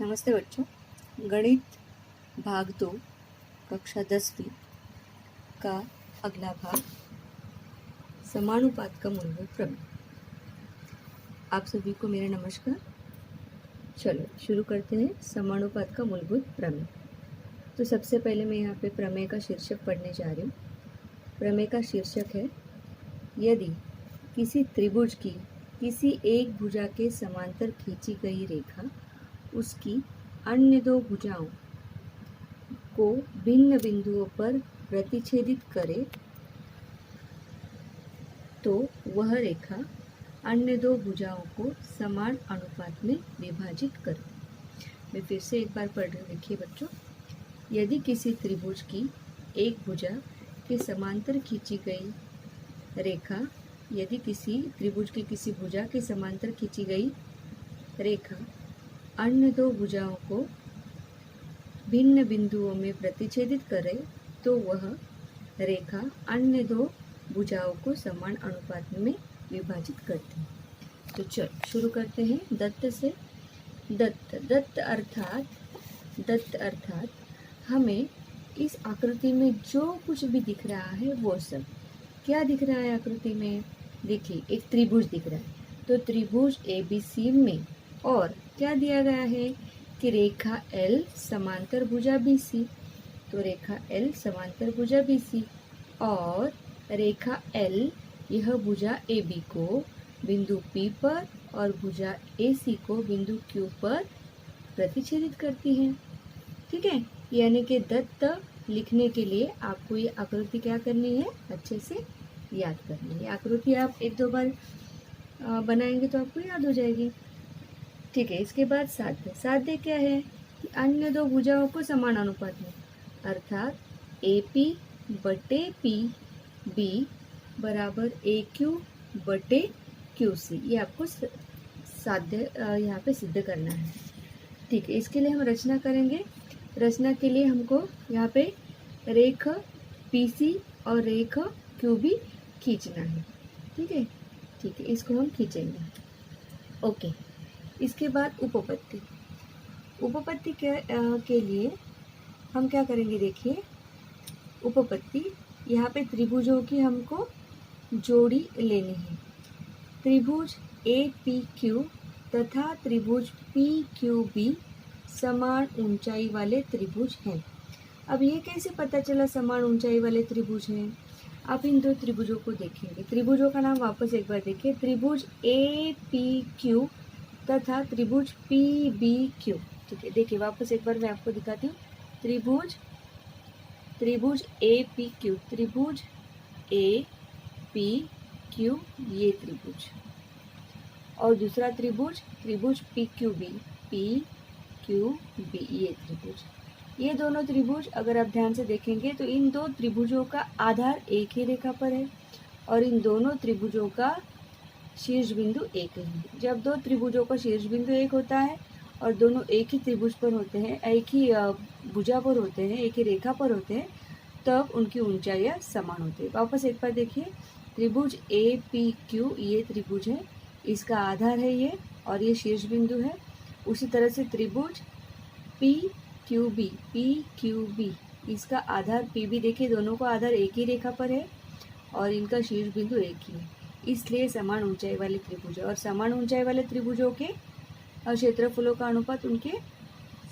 नमस्ते बच्चों। गणित भाग 2 कक्षा 10वीं का अगला भाग समानुपात का मूलभूत प्रमेय। आप सभी को मेरा नमस्कार। चलो शुरू करते हैं समानुपात का मूलभूत प्रमेय। तो सबसे पहले मैं यहाँ पे प्रमेय का शीर्षक पढ़ने जा रही हूँ। प्रमेय का शीर्षक है, यदि किसी त्रिभुज की किसी एक भुजा के समांतर खींची गई रेखा उसकी अन्य दो भुजाओं को भिन्न बिंदुओं पर प्रतिच्छेदित करे तो वह रेखा अन्य दो भुजाओं को समान अनुपात में विभाजित करे। मैं फिर से एक बार पढ़ रही हूँ, देखिए बच्चों। यदि किसी त्रिभुज की एक भुजा के समांतर खींची गई रेखा यदि किसी त्रिभुज की किसी भुजा के समांतर खींची गई रेखा अन्य दो भुजाओं को भिन्न बिंदुओं में प्रतिच्छेदित करे तो वह रेखा अन्य दो भुजाओं को समान अनुपात में विभाजित करती है। तो चलो शुरू करते हैं दत्त से। दत्त अर्थात हमें इस आकृति में जो कुछ भी दिख रहा है वो सब क्या दिख रहा है आकृति में। देखिए एक त्रिभुज दिख रहा है, तो त्रिभुज ABC में और क्या दिया गया है कि रेखा L समांतर भुजा BC, तो रेखा L समांतर भुजा BC और रेखा L यह भुजा AB को बिंदु P पर और भुजा AC को बिंदु Q पर प्रतिच्छेदित करती है। ठीक है, यानी कि दत्त लिखने के लिए आपको ये आकृति क्या करनी है, अच्छे से याद करनी है। आकृति आप एक दो बार बनाएंगे तो आपको याद हो जाएगी। ठीक है, इसके बाद साध्य क्या है कि अन्य दो भुजाओं को समान अनुपात में, अर्थात AP बटे PB बराबर AQ बटे QC, ये आपको साध्य यहाँ पे सिद्ध करना है। ठीक है, इसके लिए हम रचना करेंगे। रचना के लिए हमको यहाँ पे रेख PC और रेख QB खींचना है। ठीक है, इसको हम खींचेंगे। ओके, इसके बाद उपपत्ति के लिए हम क्या करेंगे। देखिए उपपत्ति, यहाँ पे त्रिभुजों की हमको जोड़ी लेनी है। त्रिभुज APQ तथा त्रिभुज PQB समान ऊंचाई वाले त्रिभुज हैं। अब ये कैसे पता चला समान ऊंचाई वाले त्रिभुज हैं। आप इन दो त्रिभुजों को देखेंगे। त्रिभुजों का नाम वापस एक बार देखिए, त्रिभुज APQ तथा त्रिभुज PBQ। ठीक है, देखिए वापस एक बार मैं आपको दिखाती हूँ। त्रिभुज APQ, त्रिभुज APQ ये त्रिभुज, और दूसरा त्रिभुज PQB ये त्रिभुज। ये दोनों त्रिभुज अगर आप ध्यान से देखेंगे तो इन दो त्रिभुजों का आधार एक ही रेखा पर है और इन दोनों त्रिभुजों का शीर्ष बिंदु एक है। जब दो त्रिभुजों का शीर्ष बिंदु एक होता है और दोनों एक ही त्रिभुज पर होते हैं, एक ही भुजा पर होते हैं, एक ही रेखा पर होते हैं, तब उनकी ऊंचाइयाँ समान होती है। वापस एक बार देखिए, त्रिभुज APQ ये त्रिभुज है, इसका आधार है ये और ये शीर्ष बिंदु है। उसी तरह से त्रिभुज PQB इसका आधार PB, देखिए दोनों का आधार एक ही रेखा पर है और इनका शीर्ष बिंदु एक ही है, इसलिए समान ऊंचाई वाले त्रिभुज है। और समान ऊंचाई वाले त्रिभुजों के क्षेत्रफलों का अनुपात उनके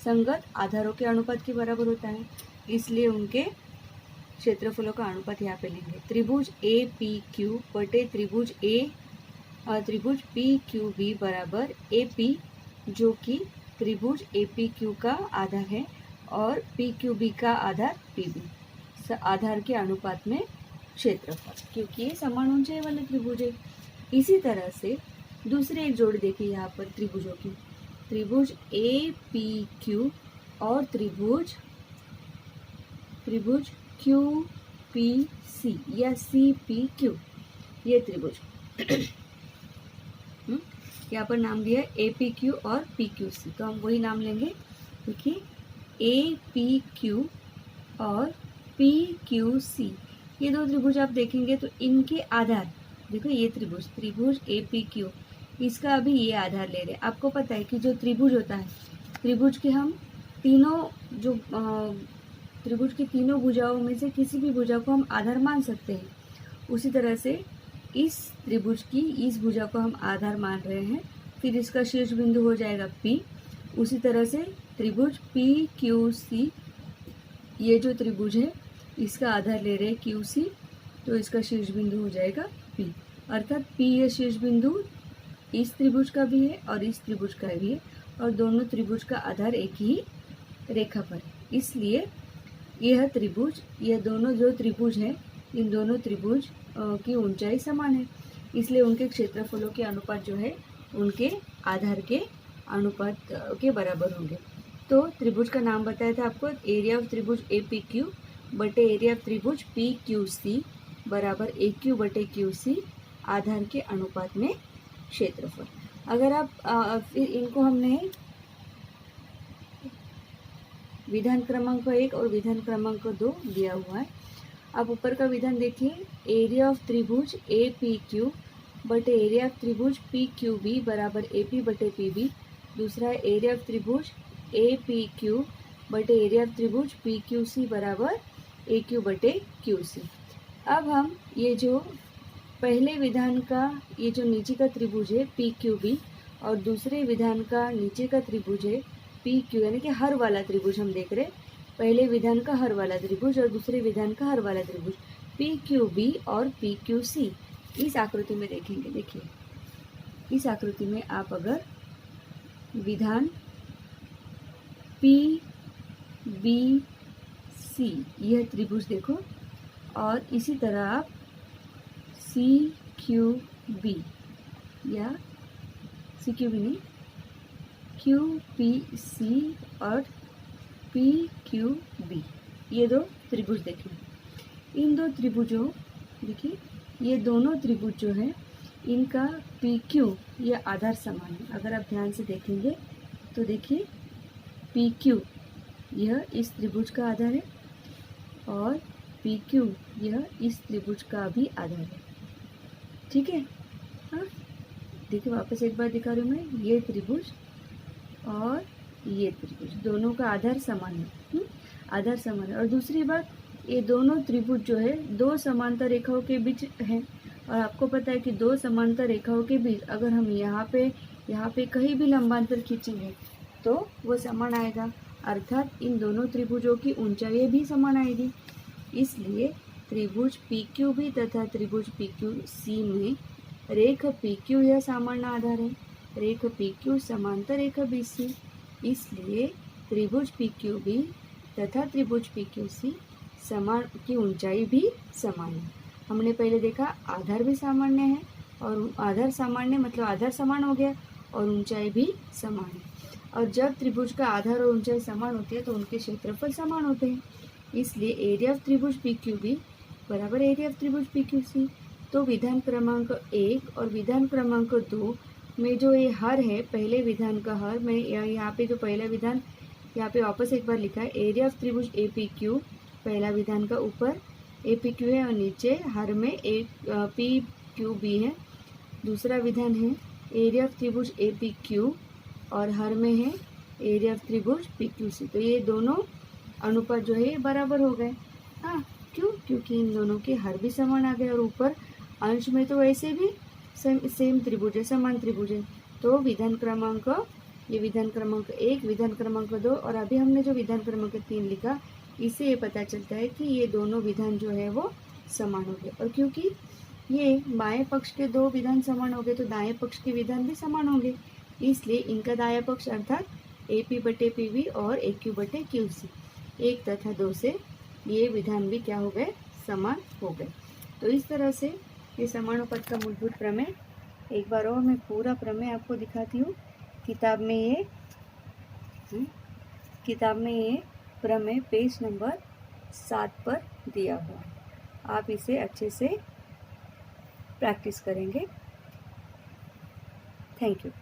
संगत आधारों के अनुपात के बराबर होता है, इसलिए उनके क्षेत्रफलों का अनुपात यहाँ पे लेंगे। त्रिभुज APQ बटे त्रिभुज PQB बराबर AP, जो कि त्रिभुज APQ का आधार है और PQB का आधार PB, आधार के अनुपात में क्षेत्रफल, क्योंकि ये समान ऊंचाई वाले त्रिभुज है। इसी तरह से दूसरी एक जोड़ी देखिए यहाँ पर त्रिभुजों की, त्रिभुज APQ और त्रिभुज QPC या CPQ ये त्रिभुज यहाँ पर नाम दिया है APQ और PQC, तो हम वही नाम लेंगे। देखिए APQ और PQC ये दो त्रिभुज आप देखेंगे तो इनके आधार, देखो ये त्रिभुज APQ, इसका अभी ये आधार ले रहे हैं। आपको पता है कि जो त्रिभुज होता है त्रिभुज के हम तीनों जो त्रिभुज की तीनों भुजाओं में से किसी भी भुजा को हम आधार मान सकते हैं। उसी तरह से इस त्रिभुज की इस भुजा को हम आधार मान रहे हैं, फिर इसका शीर्ष बिंदु हो जाएगा P। उसी तरह से त्रिभुज PQC, ये जो त्रिभुज है इसका आधार ले रहे हैं QC, तो इसका शीर्ष बिंदु हो जाएगा P। अर्थात P ये शीर्ष बिंदु इस त्रिभुज का भी है और इस त्रिभुज का भी है, और दोनों त्रिभुज का आधार एक ही रेखा पर है। इसलिए यह त्रिभुज, यह दोनों जो त्रिभुज है, इन दोनों त्रिभुज की ऊंचाई समान है, इसलिए उनके क्षेत्रफलों के अनुपात जो है उनके आधार के अनुपात के बराबर होंगे। तो त्रिभुज का नाम बताया था आपको, एरिया ऑफ त्रिभुज APQ बटे एरिया ऑफ त्रिभुज PQC बराबर AQ बटे QC, आधार के अनुपात में क्षेत्रफल। अगर आप फिर इनको हमने विधान क्रमांक 1 और विधान क्रमांक 2 दिया हुआ है। आप ऊपर का विधान देखिए, एरिया ऑफ त्रिभुज APQ बटे एरिया ऑफ त्रिभुज PQB बराबर AP बटे PB। दूसरा है एरिया ऑफ त्रिभुज APQ बटे एरिया ऑफ त्रिभुज PQC बराबर AQ बटे QC। अब हम ये जो पहले विधान का ये जो नीचे का त्रिभुज है PQB और दूसरे विधान का नीचे का त्रिभुज है PQ, यानी कि हर वाला त्रिभुज हम देख रहे हैं, पहले विधान का हर वाला त्रिभुज और दूसरे विधान का हर वाला त्रिभुज PQB और PQC इस आकृति में देखेंगे। देखिए इस आकृति में आप अगर विधान PBC यह त्रिभुज देखो, और इसी तरह आप CQB या CQB नहीं QPC और PQB ये दो त्रिभुज देखें। इन दो त्रिभुजों, देखिए ये दोनों त्रिभुज जो है इनका PQ यह आधार समान है। अगर आप ध्यान से देखेंगे तो देखिए PQ यह इस त्रिभुज का आधार है और PQ यह इस त्रिभुज का भी आधार है। ठीक है, हाँ देखिए वापस एक बार दिखा रही हूँ मैं, ये त्रिभुज और ये त्रिभुज दोनों का आधार समान है, आधार समान है। और दूसरी बात, ये दोनों त्रिभुज जो है दो समांतर रेखाओं के बीच हैं, और आपको पता है कि दो समांतर रेखाओं के बीच अगर हम यहाँ पे कहीं भी लंबांतर खींचेंगे तो वो समान आएगा, अर्थात इन दोनों त्रिभुजों की ऊंचाई भी समान आएगी। इसलिए त्रिभुज PQB तथा त्रिभुज PQC में रेखा PQ यह सामान्य आधार है, रेखा PQ समांतर रेखा BC, इसलिए त्रिभुज PQB तथा त्रिभुज PQC समान की ऊंचाई भी समान है। हमने पहले देखा आधार भी सामान्य है, और आधार सामान्य मतलब आधार समान हो गया और ऊंचाई भी समान है। और जब त्रिभुज का आधार और ऊंचाई समान होती है तो उनके क्षेत्रफल समान होते हैं, इसलिए एरिया ऑफ त्रिभुज PQB बराबर एरिया ऑफ त्रिभुज PQC। तो विधान क्रमांक 1 और विधान क्रमांक 2 में जो ये हर है, पहले विधान का हर, मैं यहाँ पे जो पहला विधान यहाँ पे वापस एक बार लिखा है, एरिया ऑफ त्रिभुज APQ पहला विधान का ऊपर APQ है और नीचे हर में PQB है। दूसरा विधान है एरिया ऑफ त्रिभुज APQ और हर में है एरिया ऑफ त्रिभुज PQC। तो ये दोनों अनुपात जो है बराबर हो गए। हाँ, क्यों? क्योंकि इन दोनों के हर भी समान आ गए और ऊपर अंश में तो वैसे भी सेम त्रिभुज है, समान त्रिभुज है। तो विधान क्रमांक, ये विधान क्रमांक 1, विधान क्रमांक 2 और अभी हमने जो विधान क्रमांक 3 लिखा, इससे ये पता चलता है कि ये दोनों विधान जो है वो समान हो गए। और क्योंकि ये बाएं पक्ष के दो विधान समान हो गए तो दाएं पक्ष के विधान भी समान होंगे, इसलिए इनका दायां पक्ष अर्थात AP बटे PB और AQ बटे QC 1 तथा 2 से ये विधान भी क्या हो गए, समान हो गए। तो इस तरह से ये समानुपात का मूलभूत प्रमेय, एक बार और मैं पूरा प्रमेय आपको दिखाती हूँ। किताब में ये प्रमेय पेज नंबर 7 पर दिया हुआ है, आप इसे अच्छे से प्रैक्टिस करेंगे। Thank you.